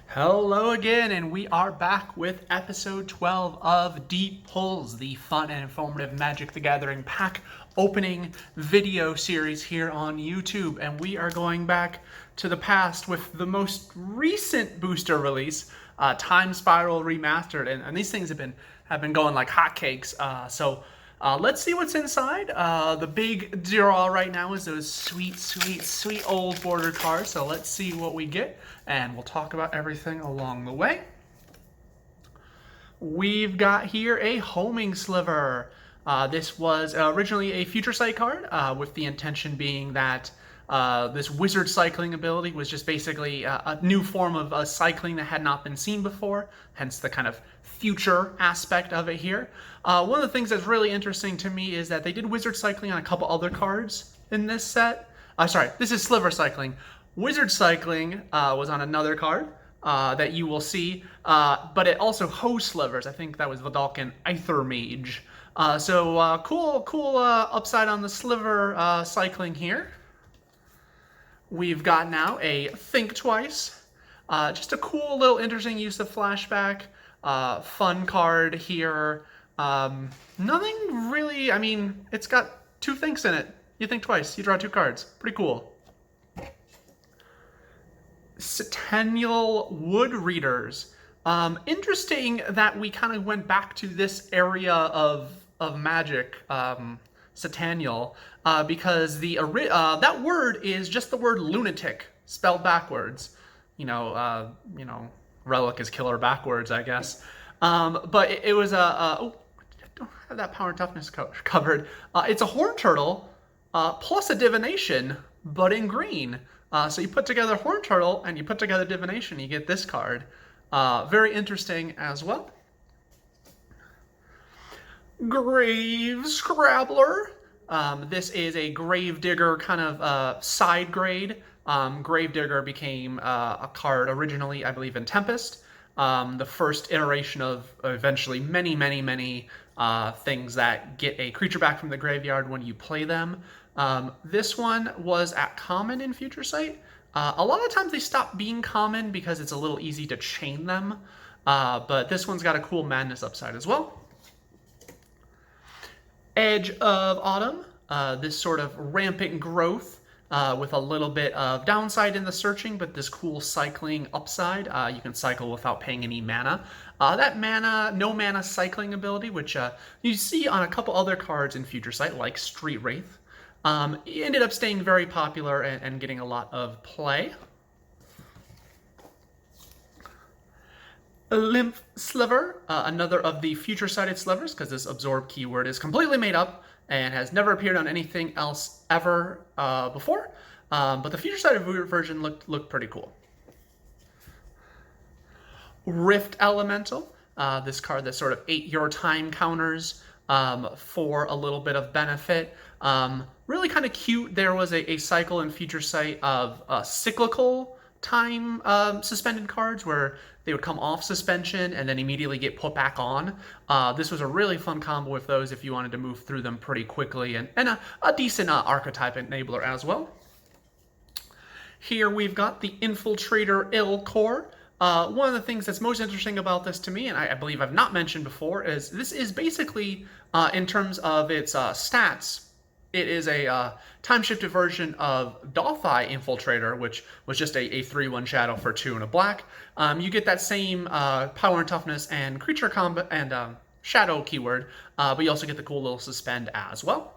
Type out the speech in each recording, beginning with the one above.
Hello again, and we are back with episode 12 of Deep Pulls, the fun and informative Magic the Gathering pack opening video series here on YouTube. And we are going back to the past with the most recent booster release, Time Spiral Remastered, and these things have been going like hotcakes. Let's see what's inside. The big draw right now is those sweet old border cards. So let's see what we get, and we'll talk about everything along the way. We've got here a homing sliver. This was originally a Future Sight card, with the intention being that this wizard cycling ability was just basically a new form of cycling that had not been seen before, hence the kind of future aspect of it here. One of the things that's really interesting to me is that they did wizard cycling on a couple other cards in this set. Sorry, this is sliver cycling. Wizard cycling was on another card that you will see, but it also hosts slivers. I think that was Vidalcan Aether Mage. Cool upside on the sliver cycling here. We've got now a Think Twice. Just a cool little interesting use of flashback. Fun card here. Nothing really, I mean, it's got two thinks in it. You think twice, you draw two cards. Pretty cool. Centennial Wood Readers. Interesting that we kind of went back to this area of Magic, Centennial, because that word is just the word lunatic spelled backwards. Relic is killer backwards, I guess. But it was I don't have that power and toughness covered. It's a horn turtle plus a divination, but in green. So you put together horn turtle and you put together divination, you get this card. Very interesting as well. Grave Scrabbler. This is a Gravedigger kind of side grade. Gravedigger became a card originally, I believe, in Tempest. The first iteration of eventually many things that get a creature back from the graveyard when you play them. This one was at common in Future Sight. A lot of times they stop being common because it's a little easy to chain them. But this one's got a cool madness upside as well. Edge of Autumn, this sort of rampant growth with a little bit of downside in the searching, but this cool cycling upside. You can cycle without paying any mana. That no mana cycling ability, which you see on a couple other cards in Future Sight, like Street Wraith, ended up staying very popular and getting a lot of play. Lymph Sliver, another of the future-sighted slivers, because this absorb keyword is completely made up and has never appeared on anything else ever before. But the future-sighted version looked pretty cool. Rift Elemental, this card that sort of ate your time counters for a little bit of benefit. Really kind of cute. There was a cycle in Future Sight of cyclical time suspended cards where they would come off suspension and then immediately get put back on. This was a really fun combo with those if you wanted to move through them pretty quickly, and a decent archetype enabler as well. Here we've got the Infiltrator Core. One of the things that's most interesting about this to me, and I believe I've not mentioned before, is this is basically, in terms of its stats, it is a time-shifted version of Dothai Infiltrator, which was just a 3/1 shadow for 2 and a black. You get that same power and toughness and creature combat and shadow keyword, but you also get the cool little suspend as well.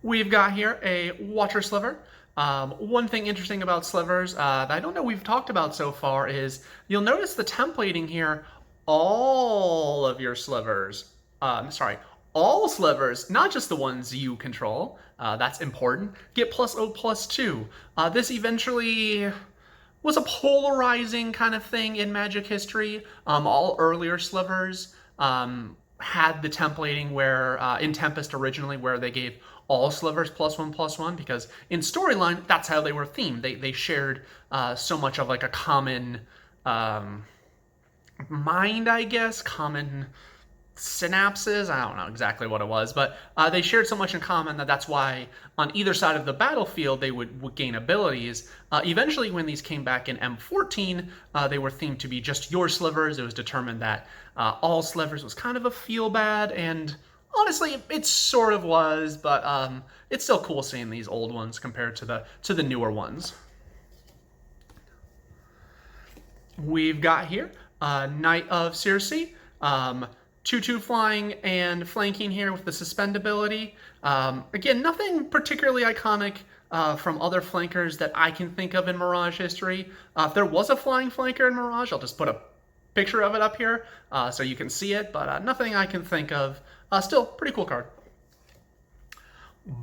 We've got here a Watcher Sliver. One thing interesting about slivers that I don't know we've talked about so far is you'll notice the templating here. All of your slivers, all slivers, not just the ones you control, that's important, get +0/+2. This eventually was a polarizing kind of thing in Magic history. All earlier slivers had the templating where, in Tempest originally, where they gave all slivers +1/+1, because in storyline, that's how they were themed. They shared so much of like a common mind, I guess, common synapses. I don't know exactly what it was, but they shared so much in common that that's why on either side of the battlefield they would gain abilities. Eventually, when these came back in M14, they were themed to be just your slivers. It was determined that all slivers was kind of a feel bad, and honestly, it sort of was, but it's still cool seeing these old ones compared to the newer ones. We've got here Knight of Circe. 2/2 flying and flanking here with the suspend ability. Again, nothing particularly iconic from other flankers that I can think of in Mirage history. If there was a flying flanker in Mirage, I'll just put a picture of it up here so you can see it, but nothing I can think of. Still, pretty cool card.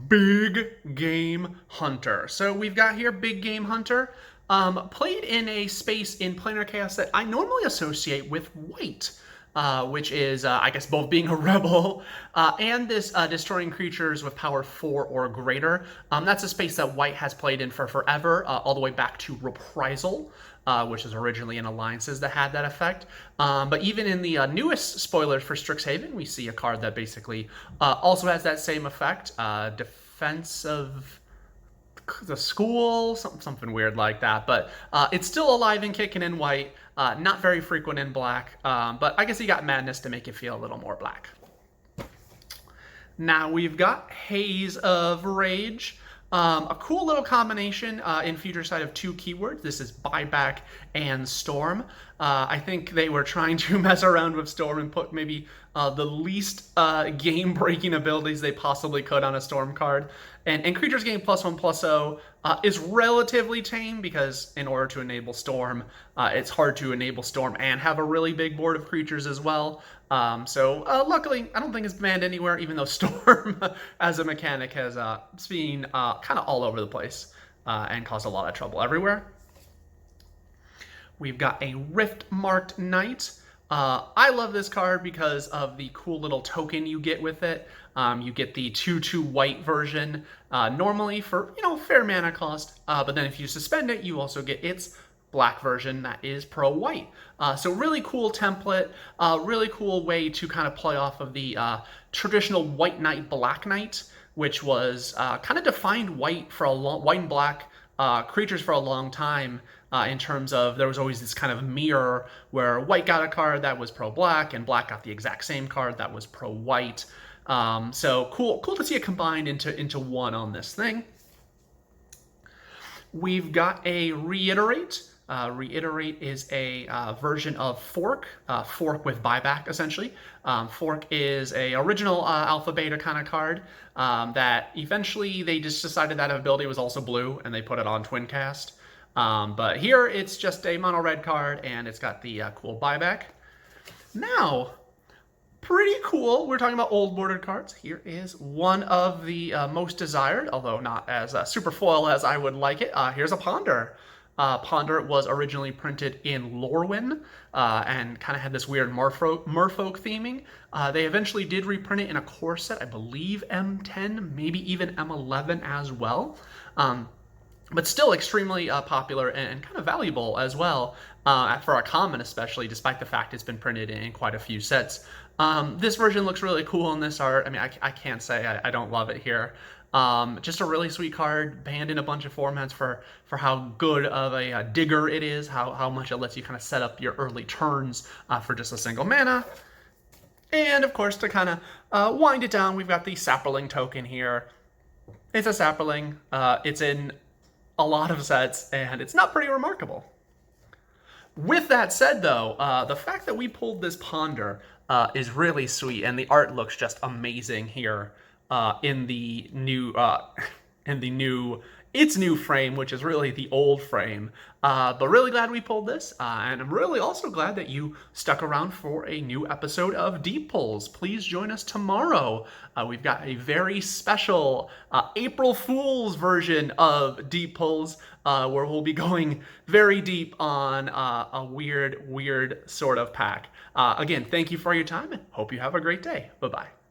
Big Game Hunter. So we've got here Big Game Hunter. Played in a space in Planar Chaos that I normally associate with white. Which is, I guess, both being a rebel and this destroying creatures with power 4 or greater. That's a space that white has played in for forever, all the way back to Reprisal, which is originally in Alliances that had that effect. But even in the newest spoilers for Strixhaven, we see a card that basically also has that same effect. Defense of the school, something weird like that, but it's still alive and kicking in white, not very frequent in black, but I guess you got Madness to make it feel a little more black. Now we've got Haze of Rage, a cool little combination in Future Sight of 2 keywords. This is Buyback and Storm. I think they were trying to mess around with Storm and put maybe the least game-breaking abilities they possibly could on a Storm card. And creatures gain +1/+0 is relatively tame because in order to enable Storm, it's hard to enable Storm and have a really big board of creatures as well. So luckily, I don't think it's banned anywhere, even though Storm as a mechanic has been kind of all over the place and caused a lot of trouble everywhere. We've got a Rift-marked Knight. I love this card because of the cool little token you get with it. You get the 2/2 white version normally for, fair mana cost, but then if you suspend it, you also get its black version that is pro-white. So really cool template, really cool way to kind of play off of the traditional White Knight, Black Knight, which was kind of defined white and black creatures for a long time. In terms of there was always this kind of mirror where white got a card that was pro-black and black got the exact same card that was pro-white. So cool to see it combined into one on this thing. We've got a Reiterate. Reiterate is a version of Fork, Fork with buyback essentially. Fork is a original alpha beta kind of card that eventually they just decided that ability was also blue and they put it on Twincast. But here it's just a mono red card and it's got the cool buyback. Now, pretty cool. We're talking about old bordered cards. Here is one of the most desired, although not as super foil as I would like it. Here's a Ponder. Ponder was originally printed in Lorwyn and kind of had this weird merfolk theming. They eventually did reprint it in a core set, I believe M10, maybe even M11 as well. But still extremely popular and kind of valuable as well, for a common especially, despite the fact it's been printed in quite a few sets. This version looks really cool in this art. I mean, I can't say I don't love it here. Just a really sweet card, banned in a bunch of formats for how good of a digger it is, how much it lets you kind of set up your early turns for just a single mana. And of course, to kind of wind it down, we've got the Sapling token here. It's a Sapling. It's in a lot of sets, and it's not pretty remarkable. With that said, though, the fact that we pulled this Ponder is really sweet, and the art looks just amazing here in the new its new frame, which is really the old frame. But really glad we pulled this, and I'm really also glad that you stuck around for a new episode of Deep Pulls. Please join us tomorrow. We've got a very special April Fool's version of Deep Pulls, where we'll be going very deep on a weird sort of pack. Again, thank you for your time, and hope you have a great day. Bye-bye.